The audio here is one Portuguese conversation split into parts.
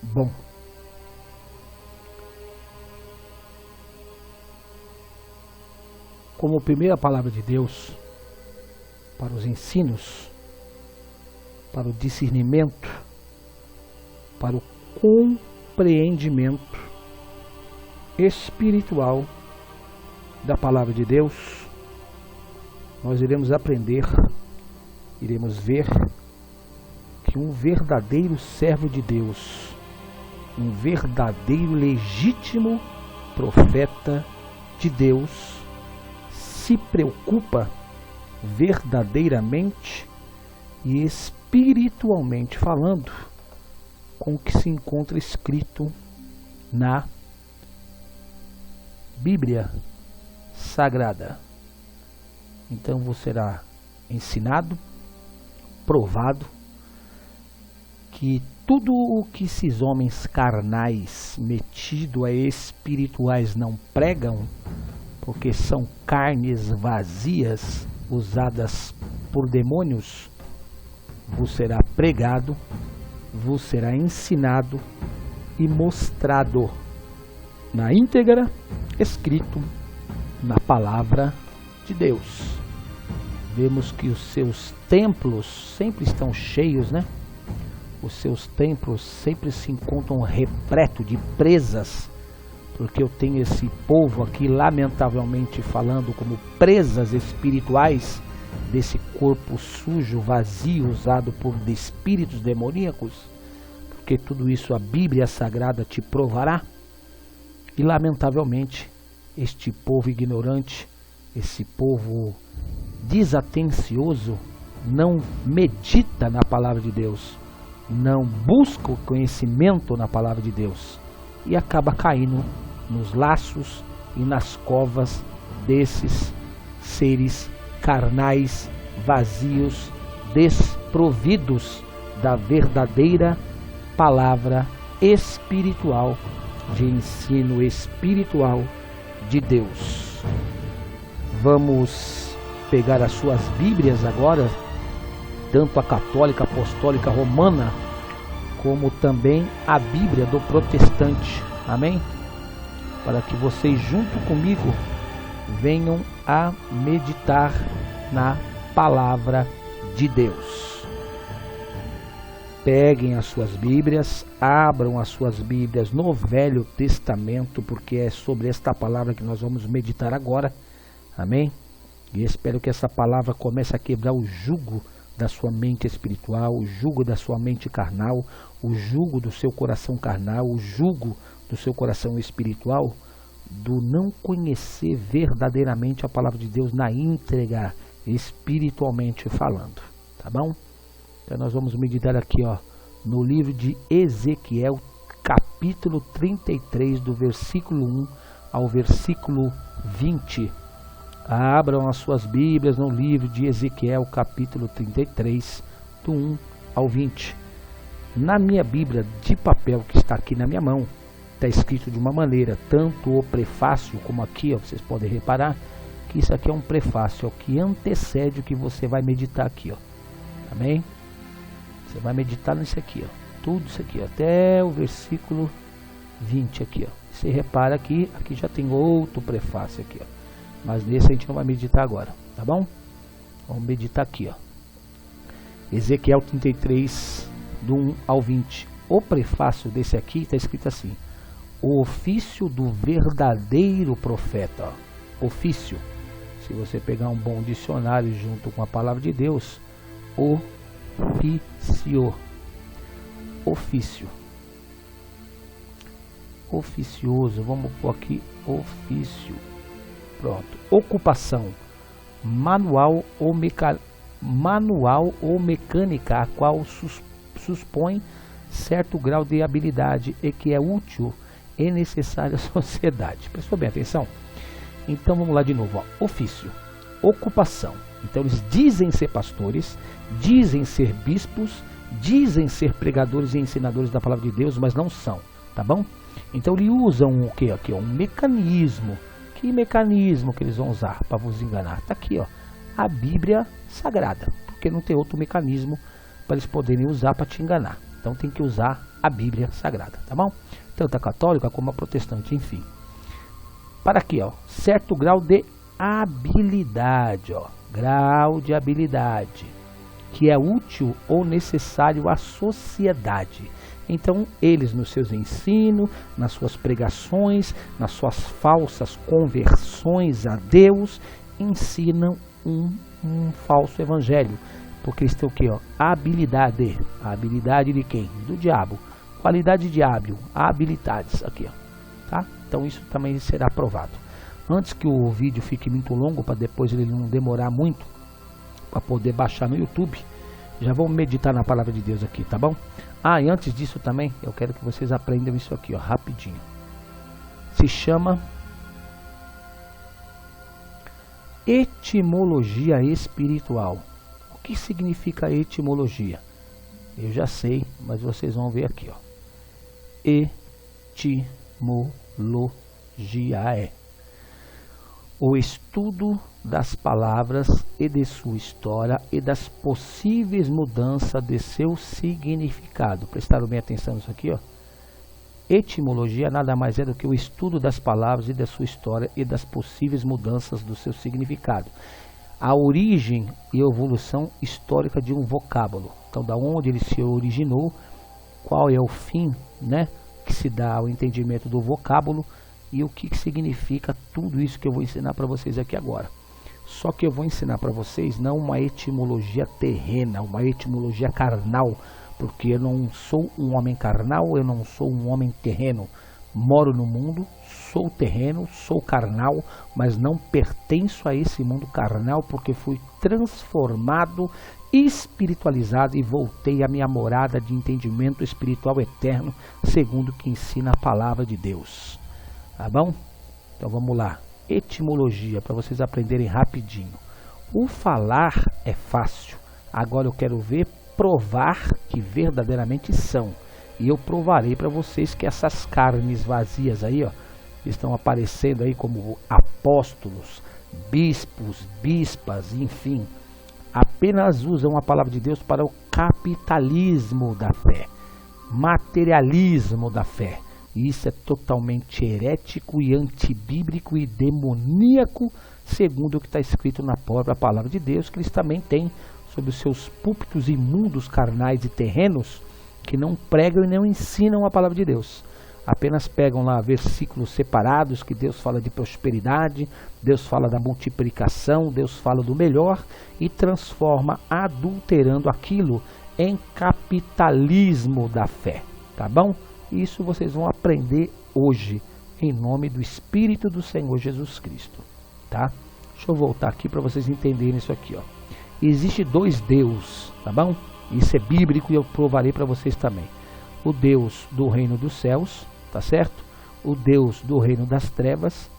Bom, como primeira palavra de Deus, para os ensinos, para o discernimento, para o compreendimento espiritual da palavra de Deus, nós iremos aprender, iremos ver que um verdadeiro servo de Deus, um verdadeiro legítimo profeta de Deus, se preocupa verdadeiramente e espiritualmente falando com o que se encontra escrito na Bíblia Sagrada. Então você será ensinado, provado, que tudo o que esses homens carnais metidos a espirituais não pregam, porque são carnes vazias usadas por demônios, vos será pregado, vos será ensinado e mostrado na íntegra, escrito na palavra de Deus. Vemos que os seus templos sempre estão cheios, né? Os seus templos sempre se encontram repletos de presas, porque eu tenho esse povo aqui, lamentavelmente falando, como presas espirituais desse corpo sujo, vazio, usado por espíritos demoníacos, porque tudo isso a Bíblia Sagrada te provará. E lamentavelmente este povo ignorante, esse povo desatencioso, não medita na palavra de Deus, não busca o conhecimento na palavra de Deus e acaba caindo nos laços e nas covas desses seres carnais, vazios, desprovidos da verdadeira palavra espiritual, de ensino espiritual de Deus. Vamos pegar as suas Bíblias agora, tanto a católica, apostólica, romana, como também a Bíblia do protestante, amém? Para que vocês junto comigo venham a meditar na palavra de Deus. Peguem as suas Bíblias, abram as suas Bíblias no Velho Testamento, porque é sobre esta palavra que nós vamos meditar agora, amém? E espero que essa palavra comece a quebrar o jugo da sua mente espiritual, o jugo da sua mente carnal, o jugo do seu coração carnal, o jugo do seu coração espiritual, do não conhecer verdadeiramente a palavra de Deus na íntegra, espiritualmente falando, tá bom? Então nós vamos meditar aqui, ó, no livro de Ezequiel, capítulo 33, do versículo 1 ao versículo 20. Abram as suas Bíblias no livro de Ezequiel, capítulo 33, do 1 ao 20. Na minha Bíblia de papel que está aqui na minha mão, está escrito de uma maneira, tanto o prefácio como aqui, ó, vocês podem reparar que isso aqui é um prefácio, ó, que antecede o que você vai meditar aqui, ó. Amém? Você vai meditar nisso aqui, ó, tudo isso aqui, ó, até o versículo 20 aqui, ó. Você repara aqui já tem outro prefácio aqui, ó. Mas nesse a gente não vai meditar agora, tá bom? Vamos meditar aqui, ó. Ezequiel 33, do 1 ao 20. O prefácio desse aqui está escrito assim: o ofício do verdadeiro profeta, ó. Ofício. Se você pegar um bom dicionário junto com a palavra de Deus, ofício. Ofício. Oficioso. Vamos pôr aqui ofício. Pronto. Ocupação. Manual ou mecânica, a qual suspõe certo grau de habilidade e que é útil e necessário à sociedade. Prestou bem atenção? Então vamos lá de novo, ó. Ofício, ocupação. Então eles dizem ser pastores, dizem ser bispos, dizem ser pregadores e ensinadores da palavra de Deus, mas não são, tá bom? Então eles usam o que aqui, ó? Um mecanismo. Que mecanismo que eles vão usar para vos enganar? Está aqui, ó, a Bíblia Sagrada, porque não tem outro mecanismo para eles poderem usar para te enganar. Então tem que usar a Bíblia Sagrada, tá bom? Tanto a católica como a protestante, enfim. Para aqui, ó, certo grau de habilidade, ó, grau de habilidade, que é útil ou necessário à sociedade. Então, eles nos seus ensinos, nas suas pregações, nas suas falsas conversões a Deus, ensinam um falso evangelho. Porque eles têm o que? Habilidade. A habilidade de quem? Do diabo. Qualidade de hábil, habilidades. Aqui, ó. Tá? Então, isso também será aprovado. Antes que o vídeo fique muito longo, para depois ele não demorar muito, para poder baixar no YouTube, já vamos meditar na palavra de Deus aqui, tá bom? Ah, e antes disso também, eu quero que vocês aprendam isso aqui, ó, rapidinho. Se chama etimologia espiritual. O que significa etimologia? Eu já sei, mas vocês vão ver aqui, ó. Etimologia é o estudo das palavras e de sua história e das possíveis mudanças de seu significado. Prestaram bem atenção nisso aqui, ó. Etimologia nada mais é do que o estudo das palavras e da sua história e das possíveis mudanças do seu significado. A origem e evolução histórica de um vocábulo. Então, da onde ele se originou, qual é o fim, né, que se dá ao entendimento do vocábulo e o que significa tudo isso que eu vou ensinar para vocês aqui agora. Só que eu vou ensinar para vocês não uma etimologia terrena, uma etimologia carnal, porque eu não sou um homem carnal, eu não sou um homem terreno. Moro no mundo, sou terreno, sou carnal, mas não pertenço a esse mundo carnal, porque fui transformado, espiritualizado e voltei à minha morada de entendimento espiritual eterno, segundo o que ensina a palavra de Deus. Tá bom? Então vamos lá. Etimologia, para vocês aprenderem rapidinho. O falar é fácil. Agora eu quero ver provar que verdadeiramente são. E eu provarei para vocês que essas carnes vazias aí, ó, estão aparecendo aí como apóstolos, bispos, bispas, enfim, apenas usam a palavra de Deus para o capitalismo da fé, materialismo da fé. E isso é totalmente herético e antibíblico e demoníaco, segundo o que está escrito na própria palavra de Deus, que eles também têm sobre os seus púlpitos imundos, carnais e terrenos, que não pregam e não ensinam a palavra de Deus. Apenas pegam lá versículos separados, que Deus fala de prosperidade, Deus fala da multiplicação, Deus fala do melhor, e transforma, adulterando aquilo em capitalismo da fé. Tá bom? Isso vocês vão aprender hoje, em nome do Espírito do Senhor Jesus Cristo. Tá? Deixa eu voltar aqui para vocês entenderem isso aqui, ó. Existe dois deuses, tá bom? Isso é bíblico e eu provarei para vocês também. O Deus do reino dos céus, tá certo? O Deus do reino das trevas,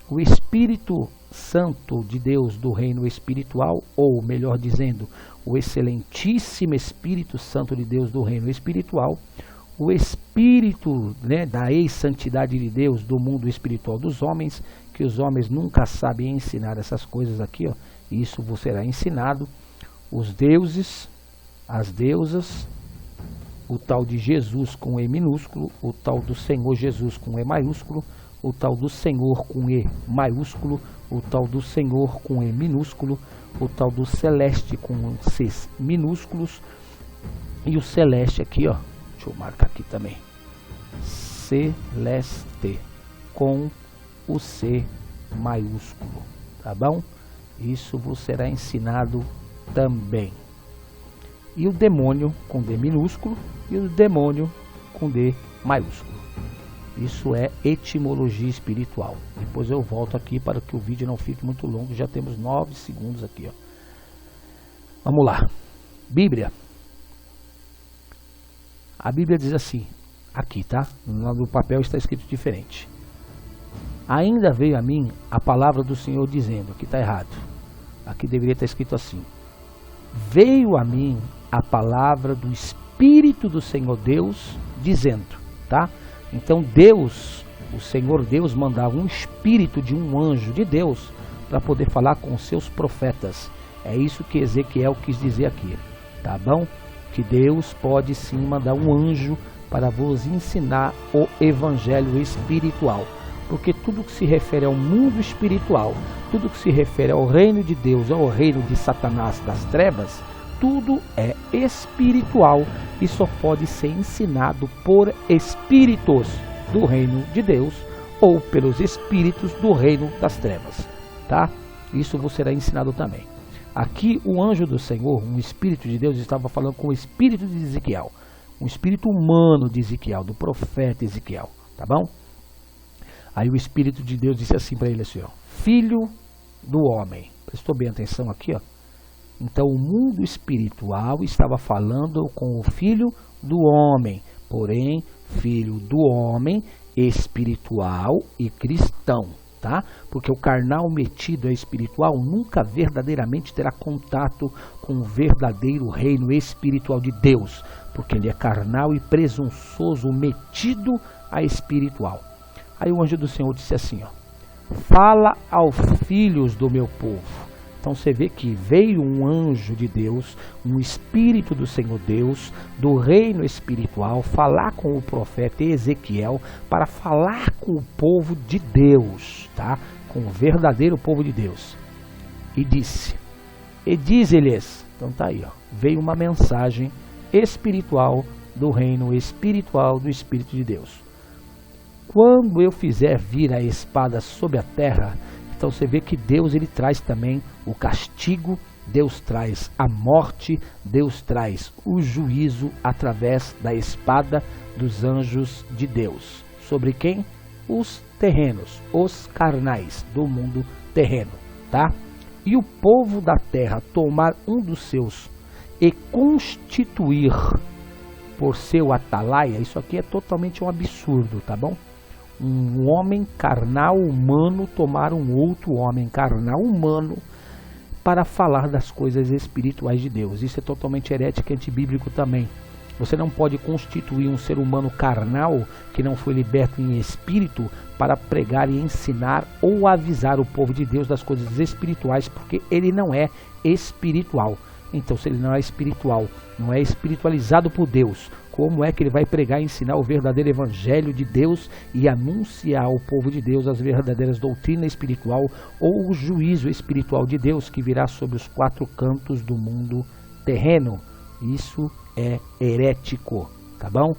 o Espírito Santo de Deus do reino espiritual, ou melhor dizendo, o excelentíssimo Espírito Santo de Deus do reino espiritual, o Espírito, né, da ex-santidade de Deus do mundo espiritual dos homens, que os homens nunca sabem ensinar essas coisas aqui, ó. Isso vos será ensinado. Os deuses, as deusas, o tal de Jesus com E minúsculo, o tal do Senhor Jesus com E maiúsculo, o tal do Senhor com E maiúsculo, o tal do Senhor com E minúsculo, o tal do Celeste com C minúsculos, e o Celeste aqui, ó, deixa eu marcar aqui também, Celeste com o C maiúsculo, tá bom? Isso vos será ensinado também. E o demônio com D minúsculo e o demônio com D maiúsculo. Isso é etimologia espiritual. Depois eu volto aqui para que o vídeo não fique muito longo. Já temos 9 segundos aqui, ó. Vamos lá. Bíblia. A Bíblia diz assim, aqui, tá? No papel está escrito diferente. Ainda veio a mim a palavra do Senhor dizendo, aqui está errado. Aqui deveria estar escrito assim. Veio a mim a palavra do Espírito do Senhor Deus dizendo, tá? Então Deus, o Senhor Deus mandava um espírito de um anjo de Deus para poder falar com seus profetas. É isso que Ezequiel quis dizer aqui, tá bom? que Deus pode sim mandar um anjo para vos ensinar o evangelho espiritual. Porque tudo que se refere ao mundo espiritual, tudo que se refere ao reino de Deus, ao reino de Satanás das trevas, tudo é espiritual e só pode ser ensinado por espíritos do reino de Deus ou pelos espíritos do reino das trevas, tá? Isso vos será ensinado também. Aqui o anjo do Senhor, um espírito de Deus, estava falando com o espírito de Ezequiel, um espírito humano de Ezequiel, do profeta Ezequiel, tá bom? Aí o espírito de Deus disse assim para ele assim, ó, filho do homem. Prestou bem atenção aqui, ó. Então o mundo espiritual estava falando com o filho do homem, porém filho do homem espiritual e cristão, tá? Porque o carnal metido é espiritual nunca verdadeiramente terá contato com o verdadeiro reino espiritual de Deus, porque ele é carnal e presunçoso, metido a espiritual. Aí o anjo do Senhor disse assim, ó, fala aos filhos do meu povo. Então você vê que veio um anjo de Deus, um espírito do Senhor Deus, do reino espiritual, falar com o profeta Ezequiel, para falar com o povo de Deus, tá? Com o verdadeiro povo de Deus. E disse, e diz-lhes, então tá aí, ó, veio uma mensagem espiritual do reino espiritual do Espírito de Deus. Quando eu fizer vir a espada sobre a terra, então você vê que Deus ele traz também o castigo, Deus traz a morte, Deus traz o juízo através da espada dos anjos de Deus. Sobre quem? Os terrenos, os carnais do mundo terreno, tá? E o povo da terra tomar um dos seus e constituir por seu atalaia, isso aqui é totalmente um absurdo, tá bom? Um homem carnal humano tomar um outro homem carnal humano para falar das coisas espirituais de Deus. Isso é totalmente herético e antibíblico também. Você não pode constituir um ser humano carnal que não foi liberto em espírito para pregar e ensinar ou avisar o povo de Deus das coisas espirituais, porque ele não é espiritual. Então, se ele não é espiritual, não é espiritualizado por Deus, como é que ele vai pregar e ensinar o verdadeiro evangelho de Deus e anunciar ao povo de Deus as verdadeiras doutrinas espiritual ou o juízo espiritual de Deus que virá sobre os quatro cantos do mundo terreno? Isso é herético, tá bom?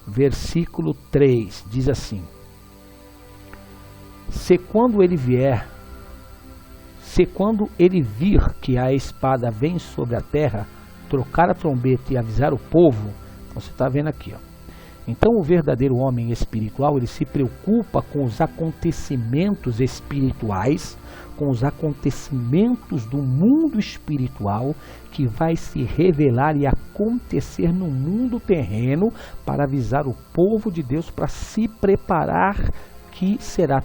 Versículo 3 diz assim: Se quando ele vir que a espada vem sobre a terra, trocar a trombeta e avisar o povo. Então você está vendo aqui, ó. Então o verdadeiro homem espiritual, ele se preocupa com os acontecimentos espirituais, com os acontecimentos do mundo espiritual que vai se revelar e acontecer no mundo terreno para avisar o povo de Deus para se preparar, que será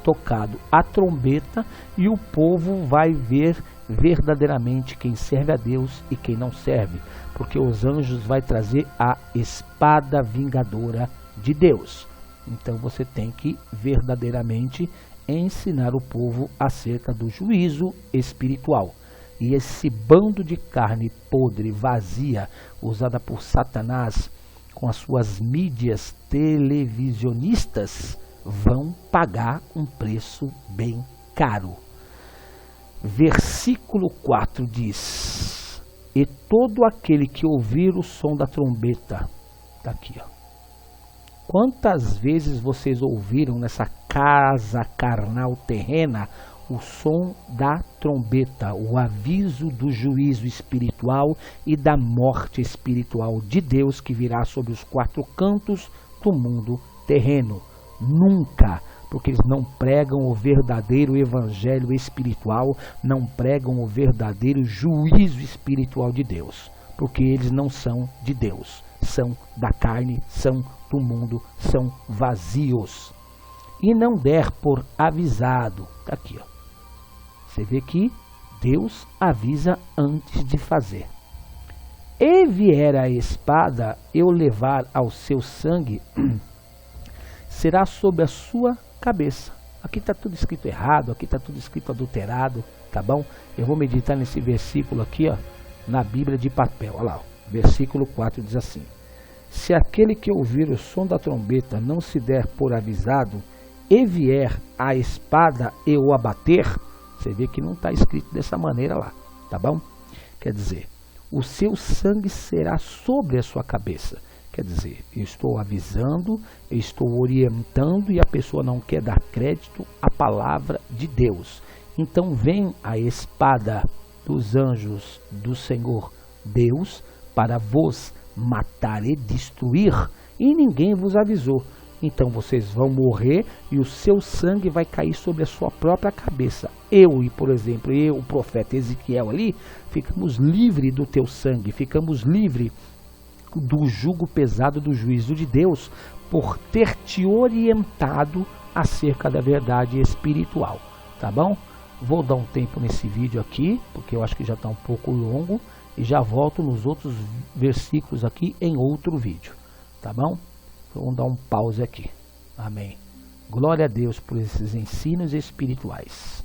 tocado a trombeta e o povo vai ver verdadeiramente quem serve a Deus e quem não serve, porque os anjos vai trazer a espada vingadora de Deus. Então você tem que verdadeiramente ensinar o povo acerca do juízo espiritual. E esse bando de carne podre, vazia, usada por Satanás com as suas mídias televisionistas, vão pagar um preço bem caro. Versículo 4 diz: E todo aquele que ouvir o som da trombeta, tá aqui, ó. Quantas vezes vocês ouviram nessa casa carnal terrena o som da trombeta, o aviso do juízo espiritual e da morte espiritual de Deus que virá sobre os quatro cantos do mundo terreno? Nunca, porque eles não pregam o verdadeiro evangelho espiritual, não pregam o verdadeiro juízo espiritual de Deus, porque eles não são de Deus, são da carne, são do mundo, são vazios. E não der por avisado, tá aqui, ó. Você vê que Deus avisa antes de fazer. E vier a espada, eu levar ao seu sangue, será sobre a sua cabeça. Aqui está tudo escrito errado, aqui está tudo escrito adulterado, tá bom? Eu vou meditar nesse versículo aqui, ó, na Bíblia de papel, olha lá, ó. Versículo 4 diz assim: se aquele que ouvir o som da trombeta não se der por avisado, e vier a espada e o abater, você vê que não está escrito dessa maneira lá, tá bom? Quer dizer, o seu sangue será sobre a sua cabeça. Quer dizer, eu estou avisando, eu estou orientando e a pessoa não quer dar crédito à palavra de Deus. Então vem a espada dos anjos do Senhor Deus para vos matar e destruir, e ninguém vos avisou. Então vocês vão morrer e o seu sangue vai cair sobre a sua própria cabeça. Por exemplo, o profeta Ezequiel ali, ficamos livres do teu sangue, ficamos livres do jugo pesado do juízo de Deus, por ter te orientado acerca da verdade espiritual, tá bom? Vou dar um tempo nesse vídeo aqui, porque eu acho que já está um pouco longo, e já volto nos outros versículos aqui em outro vídeo, tá bom? Vamos dar um pause aqui. Amém. Glória a Deus por esses ensinos espirituais.